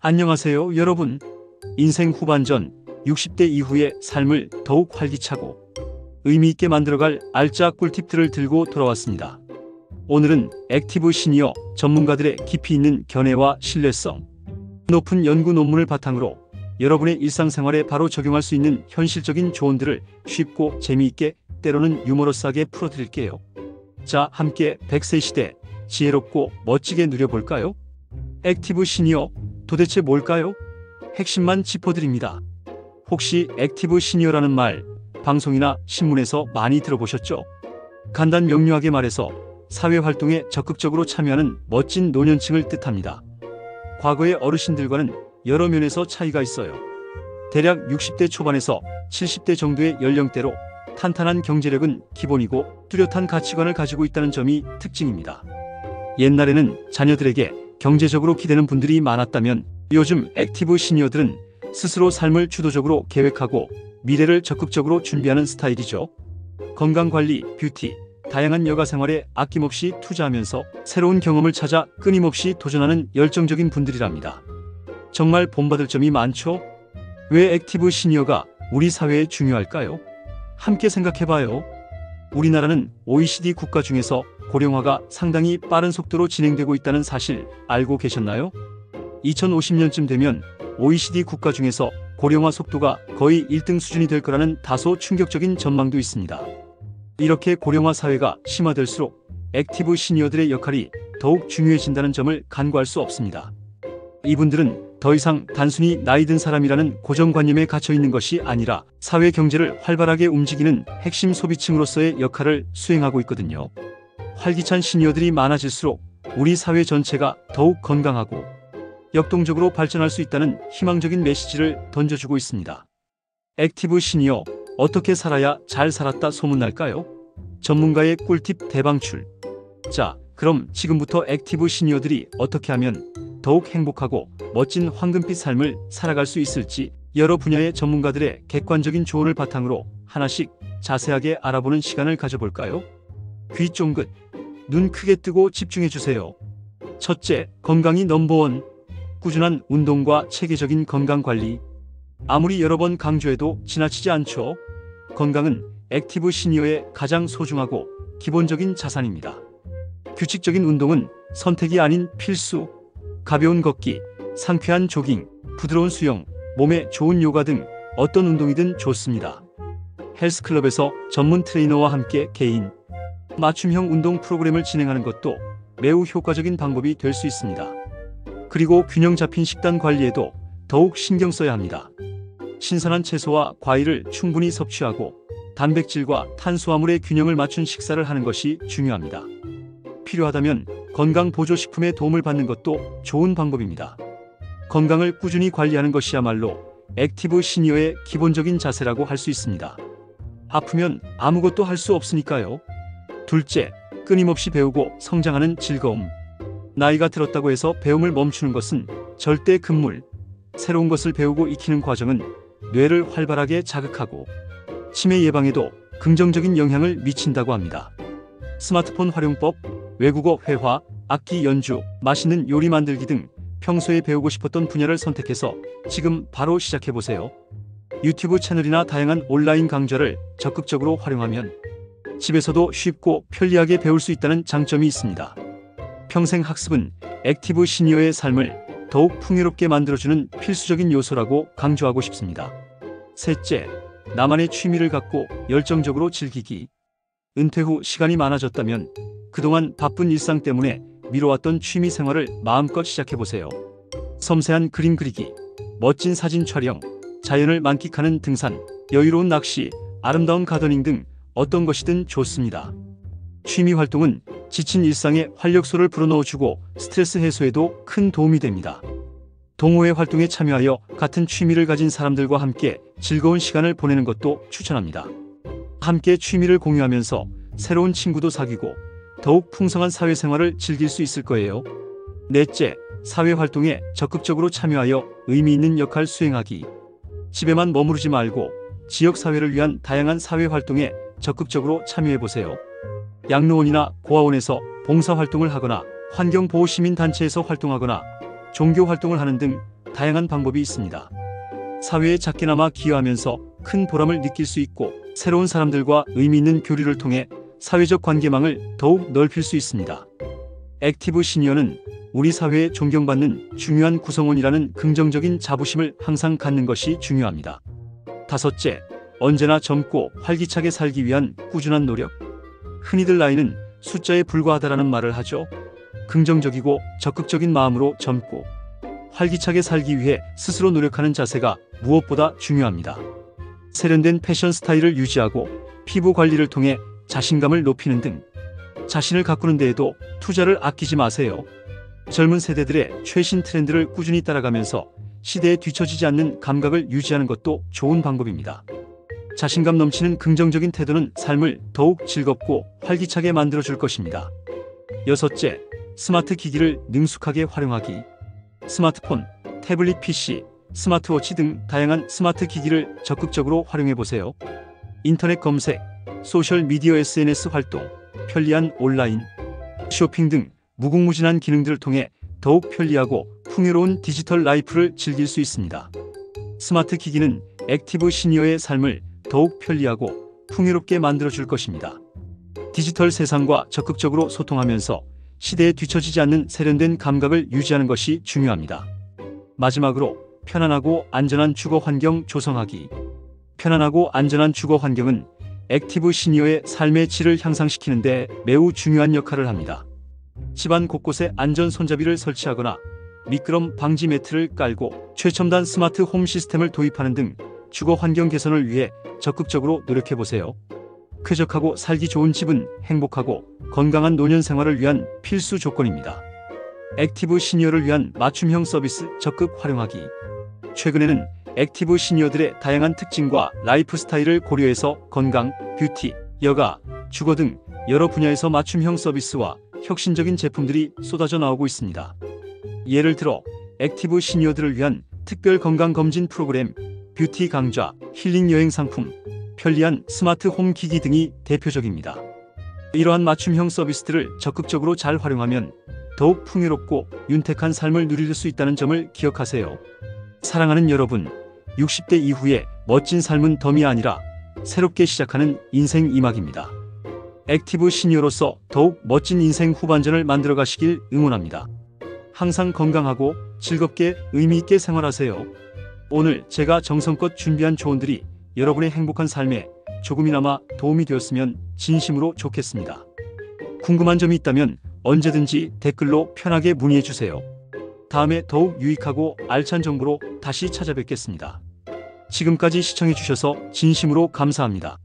안녕하세요, 여러분. 인생 후반전 60대 이후의 삶을 더욱 활기차고 의미있게 만들어갈 알짜 꿀팁들을 들고 돌아왔습니다. 오늘은 액티브 시니어 전문가들의 깊이 있는 견해와 신뢰성, 높은 연구 논문을 바탕으로 여러분의 일상생활에 바로 적용할 수 있는 현실적인 조언들을 쉽고 재미있게, 때로는 유머러스하게 풀어드릴게요. 자, 함께 100세 시대 지혜롭고 멋지게 누려볼까요? 액티브 시니어 도대체 뭘까요? 핵심만 짚어드립니다. 혹시 액티브 시니어라는 말 방송이나 신문에서 많이 들어보셨죠? 간단 명료하게 말해서 사회활동에 적극적으로 참여하는 멋진 노년층을 뜻합니다. 과거의 어르신들과는 여러 면에서 차이가 있어요. 대략 60대 초반에서 70대 정도의 연령대로 탄탄한 경제력은 기본이고 뚜렷한 가치관을 가지고 있다는 점이 특징입니다. 옛날에는 자녀들에게 경제적으로 기대는 분들이 많았다면 요즘 액티브 시니어들은 스스로 삶을 주도적으로 계획하고 미래를 적극적으로 준비하는 스타일이죠. 건강관리, 뷰티, 다양한 여가 생활에 아낌없이 투자하면서 새로운 경험을 찾아 끊임없이 도전하는 열정적인 분들이랍니다. 정말 본받을 점이 많죠? 왜 액티브 시니어가 우리 사회에 중요할까요? 함께 생각해봐요. 우리나라는 OECD 국가 중에서 고령화가 상당히 빠른 속도로 진행되고 있다는 사실 알고 계셨나요? 2050년쯤 되면 OECD 국가 중에서 고령화 속도가 거의 1등 수준이 될 거라는 다소 충격적인 전망도 있습니다. 이렇게 고령화 사회가 심화될수록 액티브 시니어들의 역할이 더욱 중요해진다는 점을 간과할 수 없습니다. 이분들은 더 이상 단순히 나이 든 사람이라는 고정관념에 갇혀 있는 것이 아니라 사회 경제를 활발하게 움직이는 핵심 소비층으로서의 역할을 수행하고 있거든요. 활기찬 시니어들이 많아질수록 우리 사회 전체가 더욱 건강하고 역동적으로 발전할 수 있다는 희망적인 메시지를 던져주고 있습니다. 액티브 시니어, 어떻게 살아야 잘 살았다 소문날까요? 전문가의 꿀팁 대방출. 자, 그럼 지금부터 액티브 시니어들이 어떻게 하면 더욱 행복하고 멋진 황금빛 삶을 살아갈 수 있을지 여러 분야의 전문가들의 객관적인 조언을 바탕으로 하나씩 자세하게 알아보는 시간을 가져볼까요? 귀 쫑긋, 눈 크게 뜨고 집중해주세요. 첫째, 건강이 넘버원. 꾸준한 운동과 체계적인 건강관리. 아무리 여러 번 강조해도 지나치지 않죠? 건강은 액티브 시니어의 가장 소중하고 기본적인 자산입니다. 규칙적인 운동은 선택이 아닌 필수. 가벼운 걷기, 상쾌한 조깅, 부드러운 수영, 몸에 좋은 요가 등 어떤 운동이든 좋습니다. 헬스클럽에서 전문 트레이너와 함께 개인 맞춤형 운동 프로그램을 진행하는 것도 매우 효과적인 방법이 될 수 있습니다. 그리고 균형 잡힌 식단 관리에도 더욱 신경 써야 합니다. 신선한 채소와 과일을 충분히 섭취하고 단백질과 탄수화물의 균형을 맞춘 식사를 하는 것이 중요합니다. 필요하다면 건강보조식품의 도움을 받는 것도 좋은 방법입니다. 건강을 꾸준히 관리하는 것이야말로 액티브 시니어의 기본적인 자세라고 할 수 있습니다. 아프면 아무것도 할 수 없으니까요. 둘째, 끊임없이 배우고 성장하는 즐거움. 나이가 들었다고 해서 배움을 멈추는 것은 절대 금물. 새로운 것을 배우고 익히는 과정은 뇌를 활발하게 자극하고 치매 예방에도 긍정적인 영향을 미친다고 합니다. 스마트폰 활용법, 외국어 회화, 악기 연주, 맛있는 요리 만들기 등 평소에 배우고 싶었던 분야를 선택해서 지금 바로 시작해보세요. 유튜브 채널이나 다양한 온라인 강좌를 적극적으로 활용하면 집에서도 쉽고 편리하게 배울 수 있다는 장점이 있습니다. 평생 학습은 액티브 시니어의 삶을 더욱 풍요롭게 만들어주는 필수적인 요소라고 강조하고 싶습니다. 셋째, 나만의 취미를 갖고 열정적으로 즐기기. 은퇴 후 시간이 많아졌다면 그동안 바쁜 일상 때문에 미뤄왔던 취미 생활을 마음껏 시작해보세요. 섬세한 그림 그리기, 멋진 사진 촬영, 자연을 만끽하는 등산, 여유로운 낚시, 아름다운 가더닝 등 어떤 것이든 좋습니다. 취미 활동은 지친 일상에 활력소를 불어넣어주고 스트레스 해소에도 큰 도움이 됩니다. 동호회 활동에 참여하여 같은 취미를 가진 사람들과 함께 즐거운 시간을 보내는 것도 추천합니다. 함께 취미를 공유하면서 새로운 친구도 사귀고 더욱 풍성한 사회생활을 즐길 수 있을 거예요. 넷째, 사회활동에 적극적으로 참여하여 의미 있는 역할 수행하기. 집에만 머무르지 말고 지역사회를 위한 다양한 사회활동에 적극적으로 참여해보세요. 양로원이나 고아원에서 봉사활동을 하거나 환경보호시민단체에서 활동하거나 종교활동을 하는 등 다양한 방법이 있습니다. 사회에 작게나마 기여하면서 큰 보람을 느낄 수 있고 새로운 사람들과 의미 있는 교류를 통해 사회적 관계망을 더욱 넓힐 수 있습니다. 액티브 시니어는 우리 사회에 존경받는 중요한 구성원이라는 긍정적인 자부심을 항상 갖는 것이 중요합니다. 다섯째, 언제나 젊고 활기차게 살기 위한 꾸준한 노력. 흔히들 나이는 숫자에 불과하다라는 말을 하죠. 긍정적이고 적극적인 마음으로 젊고 활기차게 살기 위해 스스로 노력하는 자세가 무엇보다 중요합니다. 세련된 패션 스타일을 유지하고 피부 관리를 통해 자신감을 높이는 등 자신을 가꾸는 데에도 투자를 아끼지 마세요. 젊은 세대들의 최신 트렌드를 꾸준히 따라가면서 시대에 뒤처지지 않는 감각을 유지하는 것도 좋은 방법입니다. 자신감 넘치는 긍정적인 태도는 삶을 더욱 즐겁고 활기차게 만들어줄 것입니다. 여섯째, 스마트 기기를 능숙하게 활용하기. 스마트폰, 태블릿 PC, 스마트워치 등 다양한 스마트 기기를 적극적으로 활용해보세요. 인터넷 검색, 소셜미디어 SNS 활동, 편리한 온라인 쇼핑 등 무궁무진한 기능들을 통해 더욱 편리하고 풍요로운 디지털 라이프를 즐길 수 있습니다. 스마트 기기는 액티브 시니어의 삶을 더욱 편리하고 풍요롭게 만들어줄 것입니다. 디지털 세상과 적극적으로 소통하면서 시대에 뒤처지지 않는 세련된 감각을 유지하는 것이 중요합니다. 마지막으로 편안하고 안전한 주거 환경 조성하기. 편안하고 안전한 주거 환경은 액티브 시니어의 삶의 질을 향상시키는 데 매우 중요한 역할을 합니다. 집안 곳곳에 안전 손잡이를 설치하거나 미끄럼 방지 매트를 깔고 최첨단 스마트 홈 시스템을 도입하는 등 주거 환경 개선을 위해 적극적으로 노력해보세요. 쾌적하고 살기 좋은 집은 행복하고 건강한 노년 생활을 위한 필수 조건입니다. 액티브 시니어를 위한 맞춤형 서비스 적극 활용하기. 최근에는 액티브 시니어들의 다양한 특징과 라이프 스타일을 고려해서 건강, 뷰티, 여가, 주거 등 여러 분야에서 맞춤형 서비스와 혁신적인 제품들이 쏟아져 나오고 있습니다. 예를 들어 액티브 시니어들을 위한 특별 건강검진 프로그램, 뷰티 강좌, 힐링 여행 상품, 편리한 스마트 홈 기기 등이 대표적입니다. 이러한 맞춤형 서비스들을 적극적으로 잘 활용하면 더욱 풍요롭고 윤택한 삶을 누릴 수 있다는 점을 기억하세요. 사랑하는 여러분, 60대 이후에 멋진 삶은 덤이 아니라 새롭게 시작하는 인생 이막입니다. 액티브 시니어로서 더욱 멋진 인생 후반전을 만들어 가시길 응원합니다. 항상 건강하고 즐겁게 의미있게 생활하세요. 오늘 제가 정성껏 준비한 조언들이 여러분의 행복한 삶에 조금이나마 도움이 되었으면 진심으로 좋겠습니다. 궁금한 점이 있다면 언제든지 댓글로 편하게 문의해 주세요. 다음에 더욱 유익하고 알찬 정보로 다시 찾아뵙겠습니다. 지금까지 시청해 주셔서 진심으로 감사합니다.